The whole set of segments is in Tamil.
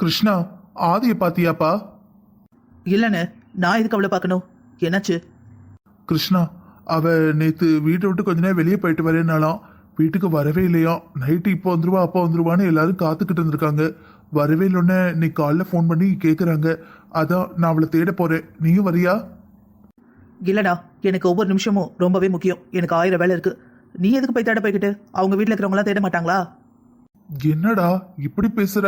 கிருஷ்ணா, ஆதியை பாத்தியாப்பா? இல்லைண்ணே, நான் எதுக்கு அவளை பார்க்கணும்? என்னாச்சு? கிருஷ்ணா, அவ நேத்து வீட்டை விட்டு கொஞ்ச நேரம் வெளியே போயிட்டு வரேன்னாலாம், வீட்டுக்கு வரவே இல்லையா. நைட்டு இப்போ வந்துருவா அப்போ வந்துருவான்னு எல்லாரும் காத்துக்கிட்டு இருந்திருக்காங்க. வரவே இல்லைன்னு நீ காலைல ஃபோன் பண்ணி கேட்குறாங்க. அதான் நான் அவளை தேட போறேன். நீயும் வரியா? இல்லடா, எனக்கு ஒவ்வொரு நிமிஷமும் ரொம்பவே முக்கியம். எனக்கு 1000 வேலை இருக்கு. நீ எதுக்கு போய் தேட போய்கிட்டு? அவங்க வீட்டில் இருக்கிறவங்களாம் தேட மாட்டாங்களா? என்னடா இப்படி பேசுற?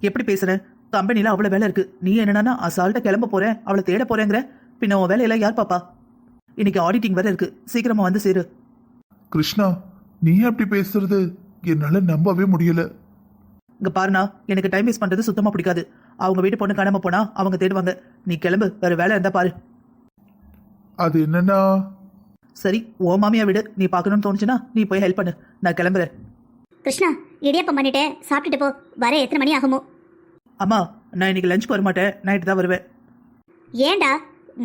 எப்படி பேசுறேன்? கம்பெனில அவ்வளோ வேலை இருக்கு. நீ என்னன்னா அசால்ட்டா கிளம்ப போறேன், அவளை தேட போறேங்கிற. பின்ன உன் வேலையெல்லாம் யார் பாப்பா? இன்னைக்கு ஆடிட்டிங் வேற இருக்கு, சீக்கிரமா வந்து சேரு. கிருஷ்ணா, நீ அப்படி பேசுறது என்னால நம்பவே முடியல. இங்க பாருண்ணா, எனக்கு டைம் வேஸ்ட் பண்றது சுத்தமா பிடிக்காது. அவங்க வீட்டு பொண்ணு காணாம போனா அவங்க தேடுவாங்க. நீ கிளம்பு, வேற வேலை இருந்தா பாரு. அது என்னன்னா? சரி, ஓ மாமியா விடு. நீ பார்க்கணும்னு தோணுச்சுன்னா நீ போய் ஹெல்ப் பண்ணு. நான் கிளம்புறேன். கிருஷ்ணா, இடியாப்பம் பண்ணிட்டேன், சாப்பிட்டுட்டு போ. வர எத்தனை மணி ஆகுமோ? அம்மா, நான் இன்னைக்கு லஞ்சுக்கு வர மாட்டேன், நைட்டு தான் வருவேன். ஏண்டா?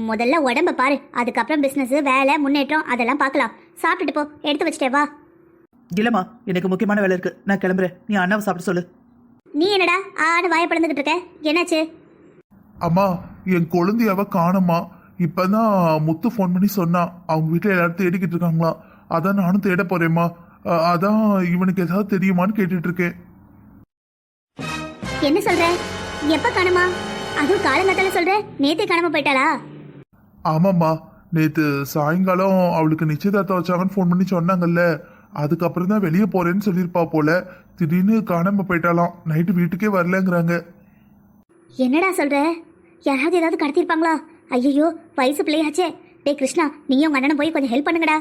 முதல்ல உடம்ப பாரு, அதுக்கப்புறம் பிசினஸ், வேலை, முன்னேற்றம் அதெல்லாம் பார்க்கலாம். சாப்பிட்டுட்டு போ, எடுத்து வச்சுட்டே வா. இல்லம்மா, எனக்கு முக்கியமான வேலை இருக்கு, நான் கிளம்புறேன். நீ அண்ணாவை சாப்பிட சொல்லு. நீ என்னடா ஆடு வாய பழந்துகிட்டு இருக்க? என்னாச்சு? அம்மா, என் குழந்தையாவ காணுமா. இப்பதான் முத்து ஃபோன் பண்ணி சொன்னா அவங்க வீட்டுல எல்லாரும் தேடிக்கிட்டு இருக்காங்களா. அதான் நானும் தேட போறேம்மா. அதான் இவனுக்கு ஏதாவது தெரியுமான்னு கேட்டுட்டு இருக்கேன். என்ன சொல்ற? எப்ப காணுமா? அதுவும் காலங்காத்தால சொல்ற? நேத்தே காணாம போயிட்டாளா? ஆமாம்மா, நேத்து சாயங்காலம் அவளுக்கு நிச்சயதார்த்தம் வச்சாங்கன்னு ஃபோன் பண்ணி சொன்னாங்கல்ல. அதுக்கப்புறம் தான் வெளியே போறேன்னு சொல்லியிருப்பா போல. திடீர்னு காணாம போயிட்டாலாம். நைட்டு வீட்டுக்கே வரலங்கிறாங்க. என்னடா சொல்ற? யாராவது ஏதாவது கடத்திருப்பாங்களா? ஐயோ, வயசு பிள்ளையாச்சே. டே கிருஷ்ணா, நீயும் உங்க அண்ணனும் போய் கொஞ்சம் ஹெல்ப் பண்ணுங்கடா.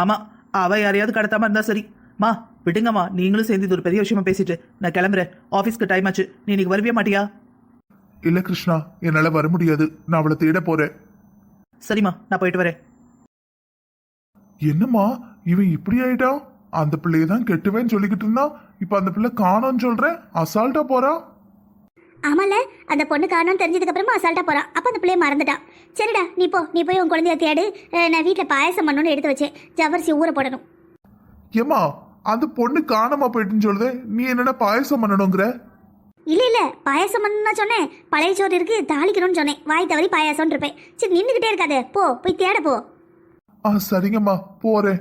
ஆமா, அவ யாரையாவது கடத்தாம இருந்தா சரி. மா விடுங்கம்மா, நீங்களும் சேர்ந்து இது ஒரு பெரிய விஷயமா பேசிட்டு. நான் கிளம்புறேன், ஆஃபீஸ்க்கு டைம் ஆச்சு. நீ இன்னைக்கு வரவே மாட்டியா? இல்ல கிருஷ்ணா, என்னால வர முடியாது. நான் அவளை தேட போறேன். சரிம்மா, நான் போயிட்டு வரேன். என்னம்மா இவன் இப்படி ஆயிட்டான்? அந்த பிள்ளையை தான் கெட்டுவேன்னு சொல்லிக்கிட்டு இருந்தான். இப்ப அந்த பிள்ளை காணோன்னு சொல்றேன், அசால்ட்டா போறான். ஆமால, அந்த பொண்ணு காணோன்னு தெரிஞ்சதுக்கு அப்புறமா அசால்ட்டா போறான். அப்ப அந்த பிள்ளைய மறந்துட்டான். சரிடா, நீ போய் உன் குழந்தைய தேடு. நான் வீட்டுல பாயசம் பண்ணணும்னு எடுத்து வச்சேன். ஜவ்வரிசி ஊற போடணும். ஏமா, அந்த பொண்ணு காணாம போயிட்டுன்னு சொல்லுதே, நீ என்னடா பாயசம் பண்ணணுங்கிற? இல்ல பாயசம் பண்ணா சொன்னேன். பழைய சோறு இருக்கு, தாளிக்கணும்னு சொன்னேன். வாய் தவறி பாயாசம் இருப்பேன். சரி, நின்றுகிட்டே இருக்காத, போய் தேட போ. சரிங்கம்மா, போறேன்.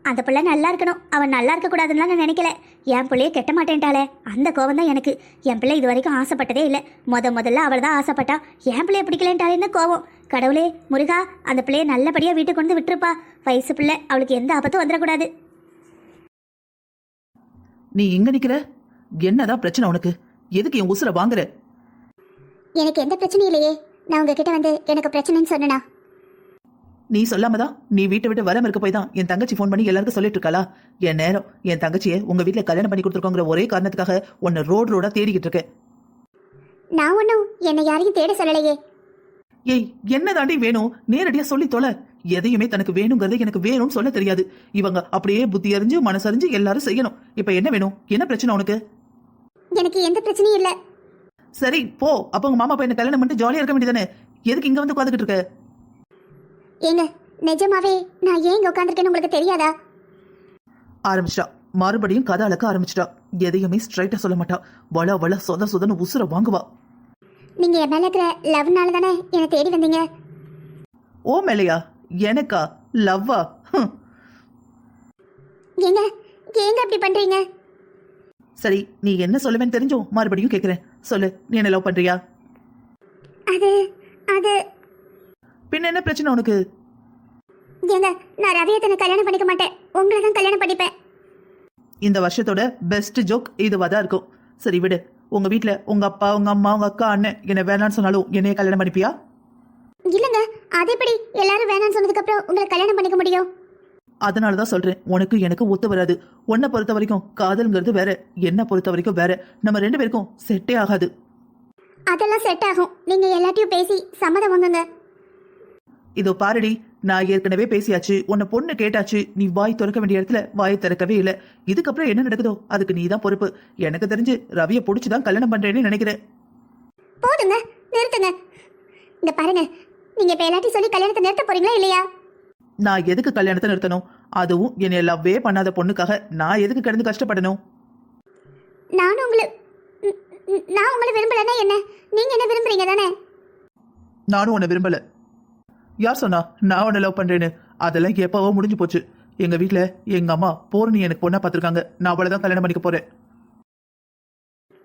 அந்த பிள்ளை நல்லா இருக்கணும், அவன் நல்லா இருக்க கூடாதுன்னு நான் நினைக்கல. என் பிள்ளைய கெட்ட மாட்டேன்ட்டாளே, அந்த கோவம் தான் எனக்கு. என் பிள்ளை இது வரைக்கும் ஆசைப்பட்டதே இல்லை. முதல்ல அவள் தான் ஆசைப்பட்டா. என் பிள்ளைய பிடிக்கலன்ட்டாலேன்னு கோவம். கடவுளே முருகா, அந்த பிள்ளைய நல்லபடியா வீட்டுக்கு கொண்டு விட்டுருப்பா. வயசு பிள்ளை, அவளுக்கு எந்த ஆபத்தும் வந்துடக்கூடாது. நீ இங்க நிக்கிற? என்னதான் பிரச்சனை உனக்கு? எதுக்கு என் உசுர வாங்குற? எனக்கு எந்த பிரச்சனையும் இல்லையே. நான் உங்ககிட்ட வந்து எனக்கு பிரச்சனைன்னு சொன்னா? நீ சொல்லாம தான் நீ வீட்டை விட்டு வராம இருக்க போய் தான் என் தங்கச்சி ஃபோன் பண்ணி எல்லாருக்கும் சொல்லிட்டு இருக்காளா? என் நேரம் என் தங்கச்சியை உங்க வீட்டுல கல்யாணம் பண்ணி கொடுத்துருக்கோங்கிற ஒரே காரணத்துக்காக உன்னை ரோடா தேடிக்கிட்டு இருக்கேன். நான் ஒன்னும் என்னை யாரையும் தேட சொல்லலையே. ஏய், என்ன தாண்டி வேணும்? நேரடியா சொல்லி தொலை. எதையுமே தனக்கு வேணுங்கிறது எனக்கு வேணும்னு சொல்ல தெரியாது. இவங்க அப்படியே புத்தி அறிஞ்சு மனசறிஞ்சு எல்லாரும் செய்யணும். இப்ப என்ன வேணும்? என்ன பிரச்சனை உனக்கு? எனக்கு எந்த பிரச்சனையும் இல்ல. சரி போ, அப்ப உங்க மாமா பையனை கல்யாணம் பண்ணிட்டு ஜாலியா இருக்க வேண்டியதானே? எதுக்கு இங்க வந்து உட்காந்துக்கிட்டு இருக்க? ஏங்க, நிஜமாவே நான் ஏன் இங்க உட்காந்துருக்கேன்னு உங்களுக்கு தெரியாதா? ஆரம்பிச்சிட்டா, மறுபடியும் கதை அளக்க ஆரம்பிச்சிட்டா. எதையுமே ஸ்ட்ரைட்டா சொல்ல மாட்டா. வள சொதன்னு உசுர வாங்குவா. நீங்க என் மேல இருக்கிற லவ்னால தானே என்னை தேடி வந்தீங்க. ஓ மேலையா? எனக்கா லவ்வா? ஏங்க ஏங்க அப்படி பண்றீங்க? சரி, நீ என்ன சொல்லுவேன்னு தெரிஞ்சும் மறுபடியும் கேக்குறேன். சொல்லு, நீ என்ன லவ் பண்றியா? அது அது பின்ன என்ன பிரச்சனை உனக்கு? ஏங்க, நான் ரவியத்தனை கல்யாணம் பண்ணிக்க மாட்டேன். உங்களை தான் கல்யாணம் பண்ணிப்பேன். இந்த வருஷத்தோட பெஸ்ட் ஜோக் இதுவா தான் இருக்கும். சரி விடு. உங்க வீட்டுல உங்க அப்பா, உங்க அம்மா, உங்க அக்கா, அண்ணன் என்ன வேணான்னு சொன்னாலும் என்னைய கல்யாணம் பண்ணிப்பியா? இல்லங்க, அது எப்படி எல்லாரும் வேணான்னு சொன்னதுக்கு அப்புறம் உங்களை கல்யாணம் பண்ணிக்க முடியும்? அதனாலதான் சொல்றேன், உனக்கு எனக்கு ஒத்து வராது. உன்னை பொறுத்த வரைக்கும் காதல்ங்கிறது வேற, என்ன பொறுத்த வரைக்கும் வேற. நம்ம 2 பேருக்கும் செட்டே ஆகாது. அதெல்லாம் செட் ஆகும். நீங்க எல்லாத்தையும் பேசி சம்மதம் வாங்குங்க. இதோ பாருடி, நான் ஏற்கனவே பேசியாச்சு. உன்னை பொண்ணு கேட்டாச்சு. நீ வாய் திறக்க வேண்டிய இடத்துல வாயை திறக்கவே இல்லை. இதுக்கப்புறம் என்ன நடக்குதோ அதுக்கு நீ தான் பொறுப்பு. எனக்கு தெரிஞ்சு ரவியை பிடிச்சுதான் கல்யாணம் பண்றேன்னு நினைக்கிறேன். போதுங்க, நிறுத்துங்க. இந்த பாருங்க, நீங்க இப்ப எல்லாத்தையும் சொல்லி கல்யாணத்தை நிறுத்த போறீங்களா இல்லையா? நான் எதுக்கு கல்யாணத்தை நிறுத்தணும்? அதுவும் என்னை லவ்வே பண்ணாத பொண்ணுக்காக நான் எதுக்கு கிடந்து கஷ்டப்படணும்? நான் உங்களை விரும்பலன்னா என்ன? நீங்க என்ன விரும்புறீங்க தானே? நானும் உன்னை விரும்பல. யார் சொன்னா நான் உன்னை லவ் பண்றேன்னு? அதெல்லாம் எப்பவோ முடிஞ்சு போச்சு. எங்க வீட்ல எங்க அம்மா பூரணி எனக்கு பொண்ணா பார்த்திருக்காங்க. நான் அவளை தான் கல்யாணம் பண்ணிக்க போறேன்.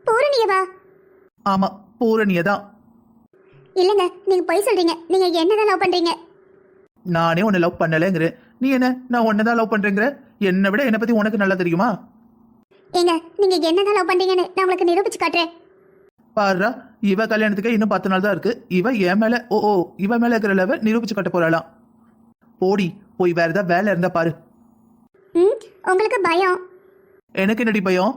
பூரணியவா? ஆமா, பூரணியை தான். இல்லங்க, நீங்க பொய் சொல்றீங்க. நீங்க என்னதான் லவ் பண்றீங்க? நானே உன்னை லவ் பண்ணலங்கிற, நீ என்ன நான் உன்னை தான் லவ் பண்றேங்கிற? என்னை விட என்னை பத்தி உனக்கு நல்லா தெரியுமா? ஏங்க, நீங்க என்னதான் லவ் பண்றீங்கன்னு நான் உங்களுக்கு நிரூபிச்சு காட்டுறேன். பாருடா, இவ கல்யாணத்துக்கு இன்னும் 10 நாள் தான் இருக்கு. இவ என் மேல இவ மேல இருக்கிற லவ் நிரூபிச்சு காட்ட போறாளாம். போடி, போய் வேற ஏதாவது வேலை இருந்தா பாரு. உங்களுக்கு பயம்? எனக்கு என்னடி பயம்?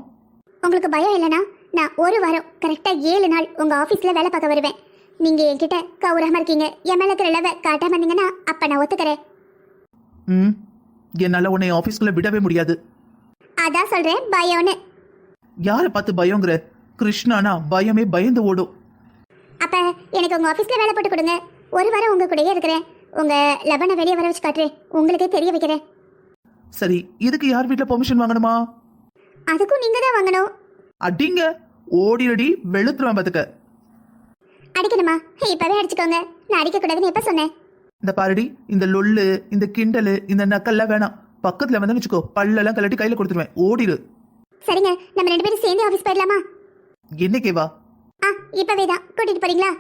உங்களுக்கு பயம் இல்லைனா நான் ஒரு வாரம் கரெக்டா 7 நாள் உங்க ஆபீஸ்ல வேலை பார்க்க வருவேன். நீங்க என்கிட்ட கௌரவமா இருக்கீங்க, என் மேல இருக்கிற லவ் காட்டாம இருந்தீங்கன்னா அப்ப நான் ஒத்துக்கிறேன். என்னால உன்னை ஆபீஸ்க்குள்ள விடவே முடியாது. அதான் சொல்றேன் பயம்னு. யாரை பார்த்து பயங்கிற? கிருஷ்ணானா பயமே பயந்து ஓடும். அப்ப எனக்கு உங்க ஆபீஸ்ல வேலை போட்டு கொடுங்க. ஒரு வாரம் உங்க கூடயே இருக்கிறேன். உங்க லவனை வெளியே வர வச்சு காட்டுறேன். உங்களுக்கே தெரிய வைக்கிறேன். சரி, இதுக்கு யார் வீட்டுல பெர்மிஷன் வாங்கணுமா? அதுக்கும் நீங்க தான் வாங்கணும். அடிங்க, ஓடிரடி, வெளுத்துருவேன் பாத்துக்க. அடிக்கணுமா? இப்பவே அடிச்சுக்கோங்க. நான் அடிக்க கூடாதுன்னு எப்ப சொன்னேன்? இந்த பாருடி, இந்த லொல்லு, இந்த கிண்டலு, இந்த நக்கல்லாம் வேணாம். பக்கத்துல வந்து வச்சுக்கோ, பல்லெல்லாம் கலட்டி கையில கொடுத்துருவேன். ஓடிரு. சரிங்க, நம்ம 2 பேரும் சேர்ந்து ஆபீஸ் போயிடலாமா? என்னைக்கே வா? இப்பவே தான் கூட்டிட்டு போறீங்களா?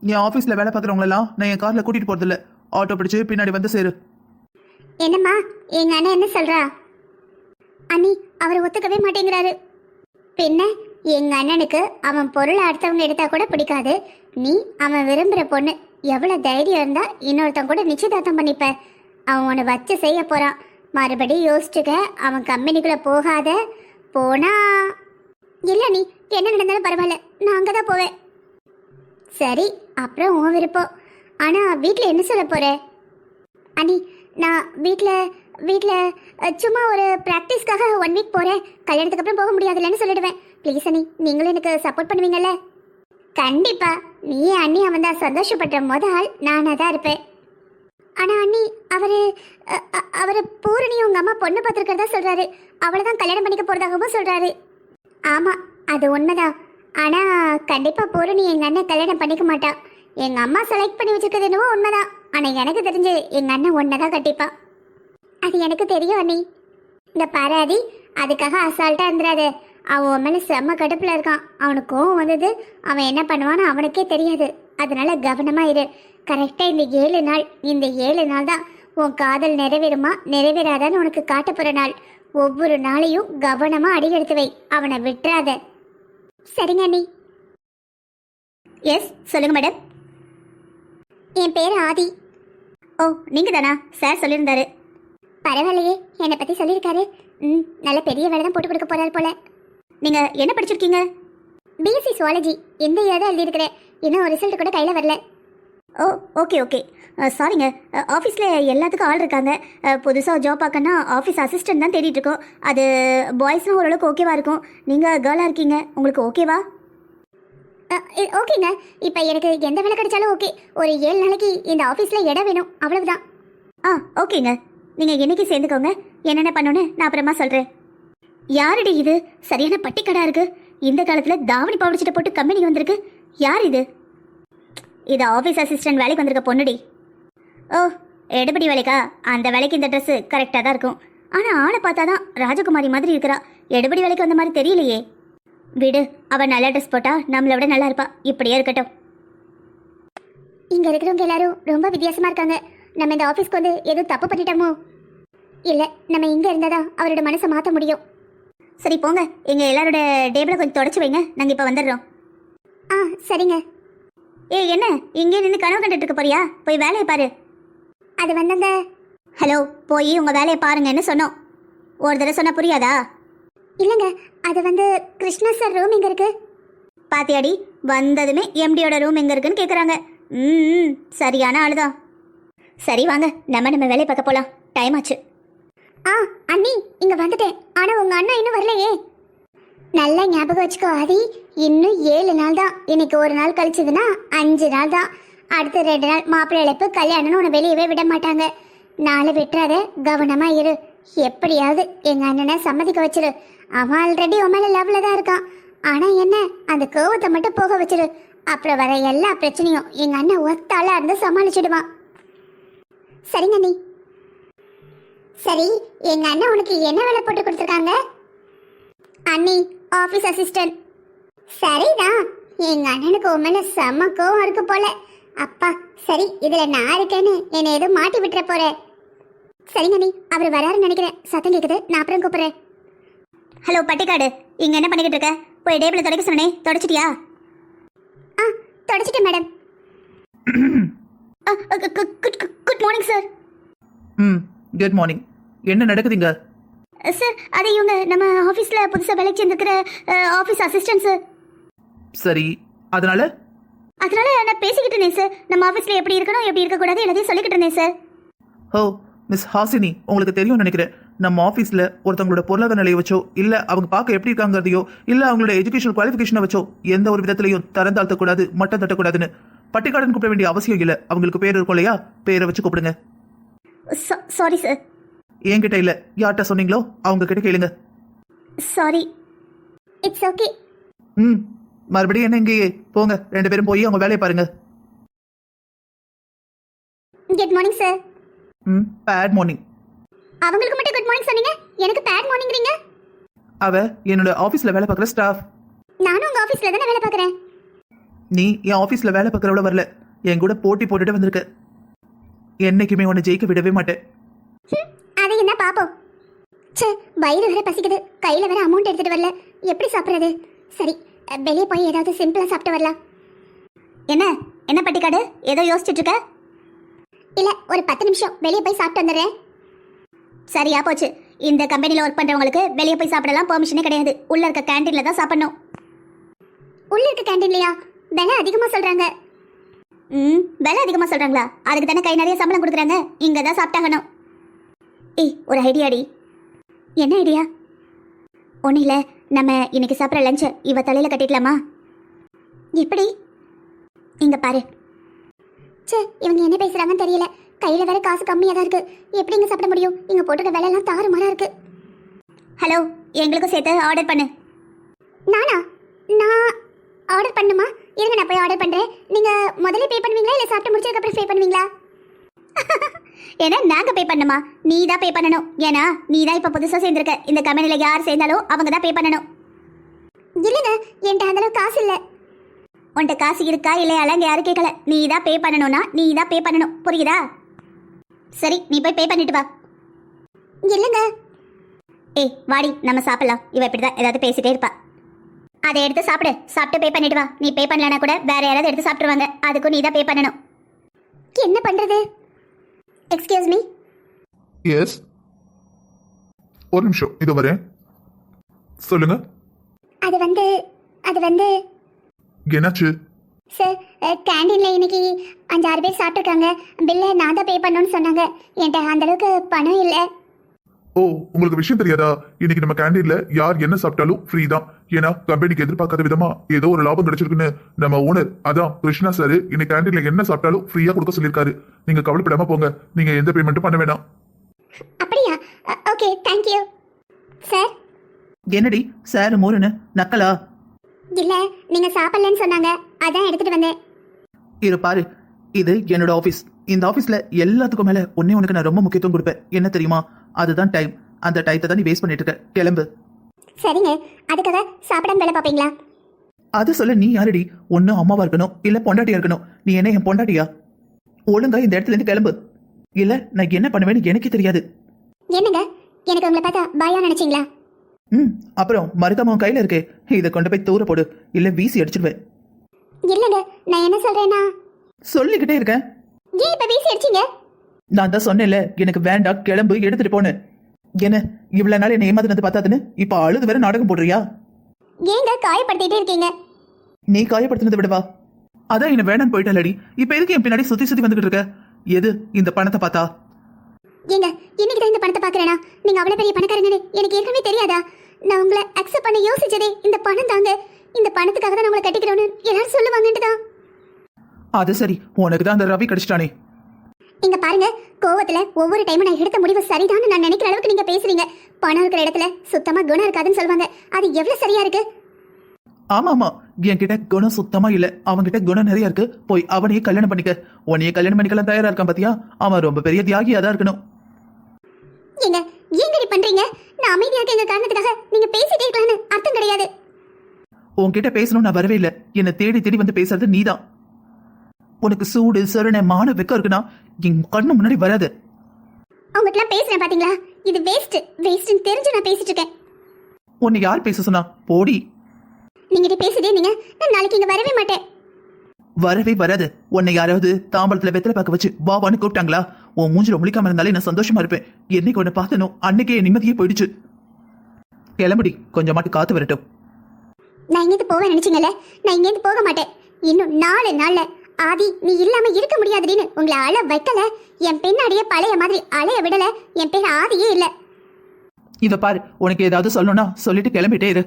நீ ஆபீஸ்ல வேலை பார்க்குறவங்களெல்லாம் நான் என் கார்ல கூட்டிட்டு போறதில்ல. ஆட்டோ பிடிச்சு பின்னாடி வந்து சேரு. என்னம்மா, எங்க அண்ணன் என்ன சொல்றா? அண்ணி, அவர் ஒத்துக்கவே மாட்டேங்கிறாரு. பின்ன எங்க அண்ணனுக்கு அவன் பொருளை அடுத்தவங்க எடுத்தா கூட பிடிக்காது. நீ அவன் விரும்புற பொண்ணு. எவ்வளவு தைரியம் இருந்தா இன்னொருத்தன் கூட நிச்சயதார்த்தம் பண்ணிப்ப. அவன் உன்னை வச்சு செய்ய போறான். மறுபடியும் யோசிச்சுக்க. அவன் கம்பெனிக்குள்ள போகாத. போனா இல்ல, நீ என்ன நடந்தாலும் பரவாயில்ல, நான் அங்கதான் போவேன். சரி, அப்புறம் உன் விருப்பம். ஆனா வீட்டுல என்ன சொல்ல போற? அண்ணி, நான் வீட்ல சும்மா ஒரு ப்ராக்டிஸ்க்காக 1 வீக் போறேன். கல்யாணத்துக்கு அப்புறம் போக முடியாதுல்லன்னு சொல்லிடுவேன். ப்ளீஸ் அண்ணி, நீங்களும் எனக்கு சப்போர்ட் பண்ணுவீங்கல்ல? கண்டிப்பா. நீ அண்ணி அவன் தான் சந்தோஷப்படுற முதல் நானா தான் இருப்பேன். ஆனா அண்ணி, அவரு பூரணி உங்க அம்மா பொண்ணு பார்த்துருக்கிறதா சொல்றாரு. அவளைதான் கல்யாணம் பண்ணிக்க போறதாகவும் சொல்றாரு. ஆமா, அது உண்மைதான். ஆனா கண்டிப்பா பூரணி எங்க அண்ணன் கல்யாணம் பண்ணிக்க மாட்டா. எங்க அம்மா செலக்ட் பண்ணி வச்சிருக்கிறது என்னவோ உண்மைதான். ஆனா எனக்கு தெரிஞ்சு எங்க அண்ணன் ஒன்னதான் கட்டிப்பா. அது எனக்கு தெரியும் அண்ணி. இந்த பாராதி, அதுக்காக அசால்ட்டா இருந்துடாது. அவன் உன் மேல செம்ம கடுப்புல இருக்கான். அவனுக்கு கோவம் வந்தது. அவன் என்ன பண்ணுவான்னு அவனுக்கே தெரியாது. அதனால கவனமா இரு. கரெக்டா இந்த 7 நாள் தான் உன் காதல் நிறைவேறுமா நிறைவேறாதான்னு உனக்கு காட்ட போற நாள். ஒவ்வொரு நாளையும் கவனமா அடி எடுத்து வை. அவனை விட்டுறாத. சரிங்க அண்ணி. எஸ், சொல்லுங்க மேடம். என் பேர் ஆதி. ஓ, நீங்க தானா? சார் சொல்லியிருந்தாரு. பரவாயில்லையே, என்னை பத்தி சொல்லியிருக்காரு. நல்ல பெரிய வேலை தான் போட்டு கொடுக்க போறாரு போல. நீங்க என்ன படிச்சிருக்கீங்க? BSc zoology. இந்த இயர் தான் எழுதியிருக்கிறேன். இன்னும் ரிசல்ட் கூட கையில் வரல. ஓ, ஓகே. சாரிங்க, ஆஃபீஸில் எல்லாத்துக்கும் ஆள் இருக்காங்க. புதுசாக ஜாப் பார்க்கணுன்னா ஆஃபீஸ் அசிஸ்டன்ட் தான் தேடிட்டு இருக்கோம். அது பாய்ஸ்னால் ஓரளவுக்கு ஓகேவா இருக்கும். நீங்கள் கேர்ளாக இருக்கீங்க, உங்களுக்கு ஓகேவா? ஓகேங்க. இப்போ எனக்கு எந்த வேலை கிடைச்சாலும் ஓகே. ஒரு 7 நாளைக்கு இந்த ஆஃபீஸில் இடம் வேணும், அவ்வளவுதான். ஓகேங்க. நீங்கள் என்னைக்கு சேர்ந்துக்கோங்க. என்னென்ன பண்ணணுன்னு நான் அப்புறமா சொல்கிறேன். யாருடி இது? சரியான பட்டிக்கடா இருக்கு. இந்த காலத்தில் தாவணி பவடிச்சிட்டு போட்டு கம்பெனிக்கு வந்திருக்கு. யார் இது? இது ஆஃபீஸ் அசிஸ்டன்ட் வேலைக்கு வந்திருக்க பொண்ணுடி. ஓ, எடுபடி வேலைக்கா? அந்த வேலைக்கு இந்த ட்ரெஸ்ஸு கரெக்டாக தான் இருக்கும். ஆனால் ஆளை பார்த்தா தான் ராஜகுமாரி மாதிரி இருக்கிறா. எடுபடி வேலைக்கு வந்த மாதிரி தெரியலையே. விடு, அவள் நல்ல ட்ரெஸ் போட்டா நம்மளை விட நல்லா இருப்பா. இப்படியே இருக்கட்டும். இங்கே இருக்கிறவங்க எல்லாரும் ரொம்ப வித்தியாசமாக இருக்காங்க. நம்ம இந்த ஆஃபீஸ்க்கு வந்து எதுவும் தப்பு பண்ணிட்டோமோ? இல்லை, நம்ம இங்கே இருந்தால் தான் அவரோட மனசை மாற்ற முடியும். சரி போங்க, எங்கள் எல்லாரோட டேபிளை கொஞ்சம் தொடச்சி வைங்க. நாங்கள் இப்போ வந்துடுறோம். சரிங்க. என்ன இங்கே நின்று கனவு கண்டுட்டு இருக்க போறியா? போய் வேலையை பாரு. அது வந்தங்க. ஹலோ, போய் உங்கள் வேலையை பாருங்கன்னு சொன்னோம். ஒரு தடவை சொன்னால் புரியாதா? இல்லைங்க, அது கிருஷ்ணா சார் ரூம் எங்கே இருக்கு? பாத்தியாடி, வந்ததுமே எம்டியோட ரூம் எங்கே இருக்குன்னு கேட்குறாங்க. சரியான ஆளுதான். சரி வாங்க, நம்ம வேலையை பார்க்க போகலாம். டைம் ஆச்சு. அண்ணி, இங்கே வந்துட்டேன். ஆனால் உங்கள் அண்ணா இன்னும் வரலையே. நல்லா ஞாபகம் வச்சுக்கோ ஆதி, இன்னும் 7 நாள் தான். இன்னைக்கு ஒரு நாள் கழிச்சதுன்னா 5 நாள் தான். அடுத்த 2 நாள் மாப்பிள்ளை இழைப்பு, கல்யாணம்னு உன்னை வெளியவே விட மாட்டாங்க. நாளை விட்டுறாத, கவனமா இரு. எப்படியாவது எங்க அண்ணனை சம்மதிக்க வச்சிரு. அவன் ஆல்ரெடி உன் மேல லவ்ல தான் இருக்கான். ஆனா என்ன, அந்த கோவத்தை மட்டும் போக வச்சிரு. அப்புறம் வர எல்லா பிரச்சனையும் எங்க அண்ணன் ஒத்தாளா இருந்து சமாளிச்சிடுவான். சரிங்க நீ. சரி, எங்க அண்ணன் உனக்கு என்ன வேலை போட்டு கொடுத்துருக்காங்க? அண்ணி, ஆபீஸ் அசிஸ்டன்ட். சரிதான், எங்க அண்ணனுக்கு உன் மேல செம்ம கோவம் இருக்கு போல. அப்பா சரி, இதுல நான் இருக்கேன்னு என்னை ஏதோ மாட்டி விட்டுற போறேன். சரிங்க நீ, அவர் வராருன்னு நினைக்கிறேன். சத்தம் கேக்குது, நான் அப்புறம் கூப்பிடுறேன். ஹலோ பட்டிக்காடு, இங்க என்ன பண்ணிக்கிட்டு இருக்க? போய் டேபிள தொடக்க சொன்னே, தொடச்சிட்டியா? ஆ, தொடச்சிட்டேன் madam. Good morning sir. Good morning. என்ன நடக்குதுங்க? சார், அது இவங்க நம்ம ஆஃபீஸ்ல புதுசாக வேலைக்கு சேர்ந்துருக்கிற ஆஃபீஸ் அசிஸ்டன்ட் சார். சரி, அதனால நான் பேசிக்கிட்டு இருந்தேன் சார். நம்ம ஆஃபீஸில் எப்படி இருக்கணும் எப்படி இருக்கக்கூடாது எல்லாத்தையும் சொல்லிக்கிட்டு இருந்தேன் சார். ஓ மிஸ் ஹாசினி, உங்களுக்கு தெரியும்னு நினைக்கிறேன். நம்ம ஆஃபீஸில் ஒருத்தவங்களோட பொருளாதார நிலையை வச்சோ, இல்லை அவங்க பார்க்க எப்படி இருக்காங்கிறதையோ, இல்லை அவங்களோட எஜுகேஷன் குவாலிஃபிகேஷனை வச்சோ எந்த ஒரு விதத்திலையும் தரம் தாழ்த்தக்கூடாது, மட்டம் தட்டக்கூடாதுன்னு பட்டிக்காடுன்னு கூப்பிட வேண்டிய அவசியம் இல்லை. அவங்களுக்கு பேர் இருக்கும் இல்லையா, பேரை வச்சு கூப்பிடுங்க. Sorry sir. என்கிட்ட இல்லை, யார்கிட்ட சொன்னீங்களோ அவங்க கிட்ட கேளுங்க. சாரி. It's okay. மறுபடியும் என்ன இங்கேயே போங்க, 2 பேரும் போய் அவங்க வேலையை பாருங்க. Good morning sir. Bad morning. அவங்களுக்கு மட்டும் குட் மார்னிங் சொன்னீங்க, எனக்கு பேட் மார்னிங்றீங்க. அவ என்னோட ஆஃபீஸில் வேலை பார்க்குற ஸ்டாஃப். நானும் உங்க ஆஃபீஸில் தானே வேலை பார்க்குறேன். நீ என் ஆஃபீஸில் வேலை பார்க்குறவள வரல, என் கூட போட்டி போட்டுட்டு வந்திருக்க. என்னைக்குமே உன்னை ஜெயிக்க விடவே மாட்டேன். அதை என்ன பாப்போம். சே, வயிறு வேற பசிக்குது, கையில் வேற அமௌண்ட் எடுத்துட்டு வரல, எப்படி சாப்பிட்றது? சரி, வெளியே போய் ஏதாவது சிம்பிளாக சாப்பிட்டு வரலாம். என்ன பட்டிக்காடு, ஏதோ யோசிச்சுட்டு இருக்க? இல்லை, ஒரு 10 நிமிஷம் வெளியே போய் சாப்பிட்டு வந்துடுறேன். சரியா போச்சு. இந்த கம்பெனியில் ஒர்க் பண்ணுறவங்களுக்கு வெளியே போய் சாப்பிடலாம் பெர்மிஷனே கிடையாது. உள்ள இருக்க கேண்டீனில் தான் சாப்பிடணும். உள்ள இருக்க கேண்டீன்லையா? விலை அதிகமாக சொல்கிறாங்க. விலை அதிகமாக சொல்கிறாங்களா? அதுக்கு தானே கை நிறைய சம்பளம் கொடுக்குறாங்க. இங்கே தான் சாப்பிட்டாகணும். ஏய், ஒரு ஐடியாடி. என்ன ஐடியா? ஒன்றும் இல்லை, நம்ம இன்னைக்கு சாப்பிட்ற லஞ்சை இவ தலையில் கட்டிக்கலாமா? எப்படி? இங்கே பாரு. சே, இவங்க என்ன பேசுகிறாங்கன்னு தெரியல. கையில் வேற காசு கம்மியாக தான் இருக்குது. எப்படி இங்கே சாப்பிட முடியும்? இங்கே போட்டுக்க விலையெல்லாம் தாறுமாறாக இருக்குது. ஹலோ, எங்களுக்கும் சேர்த்து ஆர்டர் பண்ணு. நான் ஆர்டர் பண்ணுமா? இருங்க, நான் போய் ஆர்டர் பண்ணுறேன். நீங்கள் முதல்ல பே பண்ணுவீங்களா இல்லை சாப்பிட்டு முடிச்சதுக்கப்புறம் பே பண்ணுவீங்களா? ஏன்னா நாங்கள் பே பண்ணுமா? நீ தான் பே பண்ணணும். ஏன்னா நீ தான் இப்போ புதுசாக சேர்ந்துருக்க. இந்த கம்பெனியில் யார் சேர்ந்தாலும் அவங்க தான் பே பண்ணணும். இல்லைங்க, என்கிட்ட அந்தளவு காசு இல்லை. உன்கிட்ட காசு இருக்கா இல்லையால இங்கே யாரும் கேட்கல. நீ தான் பே பண்ணணும்னா நீ தான் பே பண்ணணும், புரியுதா? சரி, நீ போய் பே பண்ணிட்டு வா. இல்லைங்க. ஏய் வாடி, நம்ம சாப்பிடலாம். இவ இப்படி தான் ஏதாவது பேசிட்டே இருப்பா. அதை எடுத்து சாப்பிடு, சாப்பிட்டு பே பண்ணிட்டு வா. நீ பே பண்ணலனா கூட வேற யாராவது எடுத்து சாப்பிடுவாங்க. அதுக்கும் நீ தான் பே பண்ணணும். என்ன பண்ணுறது? Excuse me. எஸ், ஒரு நிமிஷம், இதோ வரேன். சொல்லுங்க. அது வந்து என்னாச்சு? சார், கேண்டீனில் இன்னைக்கு 5-6 பேர் சாப்பிட்ருக்காங்க. பில்லை நான் தான் பே பண்ணணும்னு சொன்னாங்க. என்கிட்ட அந்தளவுக்கு பணம் இல்லை. ஓ, உங்களுக்கு விஷயம் தெரியாதா? இன்னைக்கு நம்ம கேண்டீன்ல யார் என்ன சாப்பிட்டாலும் ஃப்ரீ தான். ஏன்னா கம்பெனிக்கு எதிர்பார்க்காத விதமா ஏதோ ஒரு லாபம் கிடைச்சிருக்குன்னு நம்ம ஓனர் அதான் கிருஷ்ணா சார் இன்னைக்கு கேண்டீன்ல என்ன சாப்பிட்டாலும் ஃப்ரீயா கொடுக்க சொல்லியிருக்காரு. நீங்க கவலைப்படாம போங்க, நீங்க எந்த பேமெண்ட்டும் பண்ண வேணாம். அப்படியா? Okay, thank you sir. என்னடி சார் மோருன்னு நக்கலா? இல்ல, நீங்க சாப்பிடலன்னு சொன்னாங்க, அதான் எடுத்துட்டு வந்தேன். இரு பாரு, இது என்னோட ஆஃபீஸ். இந்த ஆஃபீஸில் எல்லாத்துக்கும் மேலே உனக்கு நான் ரொம்ப முக்கியத்துவம் கொடுப்பேன். என்ன தெரியுமா? அதுதான் டைம். அந்த டைத்தை தான் நீ வேஸ்ட் பண்ணிட்டு இருக்க. கிளம்பு. சரிங்க, அதுக்காக சாப்பிடாம வேலை பார்ப்பீங்களா? அது சொல்ல நீ யாரடி? ஒன்று அம்மாவா இருக்கணும், இல்லை பொண்டாட்டியா இருக்கணும். நீ என்ன என் பொண்டாட்டியா? ஒழுங்கா இந்த இடத்துல இருந்து கிளம்பு. இல்லை நான் என்ன பண்ணுவேன்னு எனக்கே தெரியாது. என்னங்க, எனக்கு உங்களை பார்த்தா பாயா நினைச்சீங்களா? அப்புறம் மருதாம கையில் இருக்கே, இதை கொண்டு போய் தூர போடு, இல்லை வீசி அடிச்சிடுவேன். இல்லைங்க, நான் என்ன சொல்றேன்னா சொல்லிக்கிட்டே இருக்கேன். ஏன் இப்ப வீசி அடிச்சீங்க? நான் தான் சொன்னேன்ல, எனக்கு வேண்டாம், கிளம்பு, எடுத்துட்டு போனேன். என்ன இவ்வளவு நாள் என்ன ஏமாத்தினது பார்த்தாதுன்னு இப்ப அழுது வேற நாடகம் போடுறியா? ஏங்க காயப்படுத்திட்டே இருக்கீங்க? நீ காயப்படுத்தினதை விடவா? அதான் என்ன வேணான்னு போயிட்டாலடி. இப்ப எதுக்கு என் பின்னாடி சுத்தி சுத்தி வந்துகிட்டு இருக்க? எது இந்த பணத்தை பார்த்தா? ஏங்க, இன்னைக்கு தான் இந்த பணத்தை பாக்குறேனா? நீங்க அவ்வளவு பெரிய பணக்காரங்கன்னு எனக்கு ஏற்கனவே தெரியாதா? நான் உங்களை அக்செப்ட் பண்ண யோசிச்சதே இந்த பணம் தாங்க. இந்த பணத்துக்காக தான் உங்களை கட்டிக்கிறோன்னு எல்லாரும் சொல்லுவாங்கன்ட்டு தான். அது சரி, உனக்கு தான் அந்த ரவி கிடைச்சிட்டானே. இங்க பாருங்க, கோவத்துல ஒவ்வொரு டைமும் நான் எடுத்த முடிவு சரிதான்னு நான் நினைக்கிற அளவுக்கு நீங்க பேசுறீங்க. பணம் இருக்கிற இடத்துல சுத்தமா குணம் இருக்காதுன்னு சொல்லுவாங்க. அது எவ்வளவு சரியா இருக்கு? ஆமா ஆமா, என்கிட்ட குணம் சுத்தமா இல்ல, அவன்கிட்ட குணம் நிறைய இருக்கு. போய் அவனையே கல்யாணம் பண்ணிக்க. உன்னையே கல்யாணம் பண்ணிக்கலாம் தயாரா இருக்கான் பாத்தியா? அவன் ரொம்ப பெரிய தியாகியா தான் இருக்கணும். ஏங்க ஏங்கடி பண்றீங்க? நான் அமைதியா இருக்க காரணத்துக்காக நீங்க பேசிட்டே இருக்கலாம்னு அர்த்தம் கிடையாது. உன்கிட்ட பேசணும் நான் வரவே இல்ல. என்னை தேடி தேடி வந்து பேசுறது நீதான். உனக்கு சூடு சரண மான வெக்கம் இருக்குன்னா என் கண்ணு முன்னாடி வராது. அவங்ககிட்ட பேசுறேன் பாத்தீங்களா? இது வேஸ்ட்னு தெரிஞ்சு நான் பேசிட்டு இருக்கேன். உன்னை யார் பேச சொன்னா? போடி. நீங்க பேசிட்டே இருந்தீங்க, நான் நாளைக்கு இங்க வரவே மாட்டேன். வரவே வராது. உன்னை யாராவது தாம்பளத்துல வெத்தலை பார்க்க வச்சு வாவான்னு கூப்பிட்டாங்களா? உன் மூஞ்சில முழிக்காம இருந்தாலே நான் சந்தோஷமா இருப்பேன். என்னைக்கு உன்னை பார்த்தனோ அன்னைக்கே என் நிம்மதியே போயிடுச்சு. கிளம்புடி, கொஞ்சமாட்டு காத்து வரட்டும். நான் இங்கேருந்து போவேன் நினைச்சீங்கல்ல, நான் இங்கேருந்து போக மாட்டேன். இன்னும் 4 நாள்ல ஆதி நீ இல்லாம இருக்க முடியாதுன்னு உங்களை அழ வைக்கல. என் பின்னாடியே பழைய மாதிரி அலைய விடல. என் பேர் ஆதியே இல்ல. இத பாரு, உனக்கு ஏதாவது சொல்லணும்னா சொல்லிட்டு கிளம்பிட்டே இரு.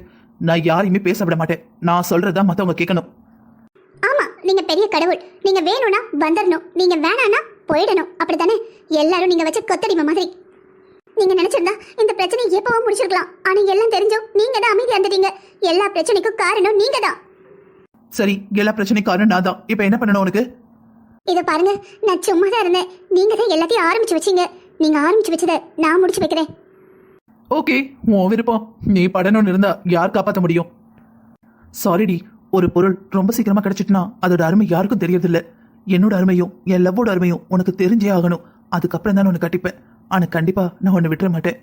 நான் யாரையுமே பேச விட மாட்டேன். நான் சொல்றதா மத்தவங்க கேட்கணும். ஆமா, நீங்க பெரிய கடவுள். நீங்க வேணும்னா வந்துடணும், நீங்க வேணான்னா போயிடணும். அப்படித்தானே? எல்லாரும் நீங்க வச்ச கொத்தடிமை மாதிரி. நீங்க நினைச்சிருந்தா இந்த பிரச்சனையை எப்பவும் முடிச்சிருக்கலாம். ஆனா எல்லாம் தெரிஞ்சும் நீங்க தான் அமைதியா இருந்துட்டீங்க. எல்லா பிரச்சனைக்கும் காரணம் நீங்க தான். சரி, எல்லா பிரச்சனைக்காரன் நான் தான். இப்ப என்ன பண்ணணும் உனக்கு? இத பாருங்க, நான் சும்மா தான் இருந்தேன். நீங்க தான் எல்லாத்தையும் ஆரம்பிச்சு வச்சீங்க. நீங்க ஆரம்பிச்சு வச்சதை நான் முடிச்சு வைக்கிறேன். ஓகே, உன் விருப்பம். நீ படணும்னு இருந்தா யார் காப்பாற்ற முடியும்? சாரிடி, ஒரு பொருள் ரொம்ப சீக்கிரமா கிடைச்சிட்டுனா அதோட அருமை யாருக்கும் தெரியறதில்ல. என்னோட அருமையும் என் லவ்வோட அருமையும் உனக்கு தெரிஞ்சே ஆகணும். அதுக்கப்புறம் தான் உன்னை கட்டிப்பேன். ஆனா கண்டிப்பா நான் உன்னை விட்டுற மாட்டேன்.